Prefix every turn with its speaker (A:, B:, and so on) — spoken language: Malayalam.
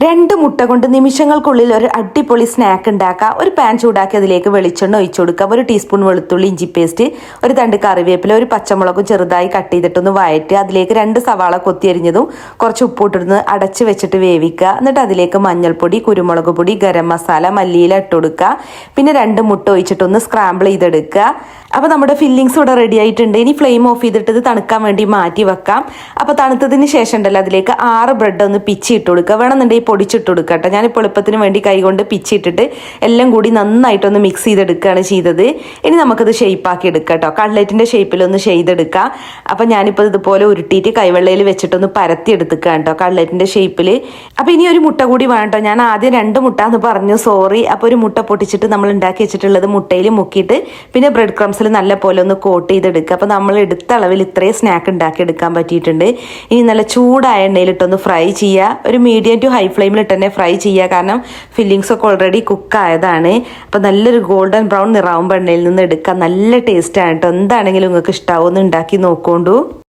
A: രണ്ട് മുട്ട കൊണ്ട് നിമിഷങ്ങൾക്കുള്ളിൽ ഒരു അടിപൊളി സ്നാക്ക് ഉണ്ടാക്കുക. ഒരു പാൻ ചൂടാക്കി അതിലേക്ക് വെളിച്ചെണ്ണ ഒഴിച്ചു കൊടുക്കുക. ഒരു ടീസ്പൂൺ വെളുത്തുള്ളി ഇഞ്ചി പേസ്റ്റ്, ഒരു തണ്ട് കറിവേപ്പില, ഒരു പച്ചമുളകും ചെറുതായി കട്ട് ചെയ്തിട്ടൊന്ന് വഴറ്റുക. അതിലേക്ക് 2 സവാള കൊത്തി അരിഞ്ഞതും കുറച്ച് ഉപ്പിട്ടിരുന്ന് അടച്ച് വെച്ചിട്ട് വേവിക്കുക. എന്നിട്ട് അതിലേക്ക് മഞ്ഞൾപ്പൊടി, കുരുമുളക് പൊടി, ഗരം മസാല, മല്ലിയില ഇട്ട് കൊടുക്കുക. പിന്നെ 2 മുട്ട ഒഴിച്ചിട്ടൊന്ന് സ്ക്രാമ്പിൾ ചെയ്തെടുക്കുക. അപ്പോൾ നമ്മുടെ ഫില്ലിങ്സ് ഇവിടെ റെഡി ആയിട്ടുണ്ട്. ഇനി ഫ്ലെയിം ഓഫ് ചെയ്തിട്ട് ഇത് തണുക്കാൻ വേണ്ടി മാറ്റി വെക്കാം. അപ്പോൾ തണുത്തതിന് ശേഷം ഉണ്ടല്ലോ അതിലേക്ക് 6 ബ്രെഡ് ഒന്ന് പിച്ചി ഇട്ട് കൊടുക്കുക. വേണമെന്നുണ്ടെങ്കിൽ പൊടിച്ചിട്ട് കൊടുക്കുക കേട്ടോ. ഞാനിപ്പോൾ എളുപ്പത്തിന് വേണ്ടി കൈകൊണ്ട് പിച്ചിട്ടിട്ട് എല്ലാം കൂടി നന്നായിട്ടൊന്ന് മിക്സ് ചെയ്തെടുക്കുകയാണ് ചെയ്തത്. ഇനി നമുക്കത് ഷേപ്പാക്കി എടുക്കാം കേട്ടോ. കട്ട്ലറ്റിൻ്റെ ഷേപ്പിലൊന്ന് ചെയ്തെടുക്കാം. അപ്പോൾ ഞാനിപ്പോൾ ഇതുപോലെ ഉരുട്ടിയിട്ട് കൈവെള്ളയിൽ വെച്ചിട്ടൊന്ന് പരത്തി എടുത്തുക്കാം കേട്ടോ കട്ട്ലറ്റിൻ്റെ ഷേപ്പിൽ. അപ്പോൾ ഇനി ഒരു മുട്ട കൂടി വേണം കേട്ടോ. ഞാൻ ആദ്യം 2 മുട്ട എന്ന് പറഞ്ഞു, സോറി. അപ്പോൾ ഒരു മുട്ട പൊട്ടിച്ചിട്ട് നമ്മൾ ഉണ്ടാക്കി വെച്ചിട്ടുള്ളത് മുട്ടയിൽ മുക്കിയിട്ട് പിന്നെ ബ്രെഡ് ക്രംസിൽ നല്ല പോലെ ഒന്ന് കോട്ട് ചെയ്തെടുക്കുക. അപ്പോൾ നമ്മൾ എടുത്ത അളവിൽ ഇത്രയും സ്നാക്ക് ഉണ്ടാക്കി എടുക്കാൻ പറ്റിയിട്ടുണ്ട്. ഇനി നല്ല ചൂടായ എണ്ണയിലിട്ടൊന്ന് ഫ്രൈ ചെയ്യുക. ഒരു മീഡിയം ടു ഹൈ ഫ്ലെയിമിലിട്ട് തന്നെ ഫ്രൈ ചെയ്യുക. കാരണം ഫില്ലിങ്സ് ഒക്കെ ഓൾറെഡി കുക്കായതാണ്. അപ്പോൾ നല്ലൊരു ഗോൾഡൻ ബ്രൗൺ നിറാവുമ്പോൾ എണ്ണയിൽ നിന്ന് എടുക്കുക. നല്ല ടേസ്റ്റാണ് കേട്ടോ. എന്താണെങ്കിലും നിങ്ങൾക്ക് ഇഷ്ടാവുമെന്ന് ഉണ്ടാക്കി നോക്കോണ്ടു.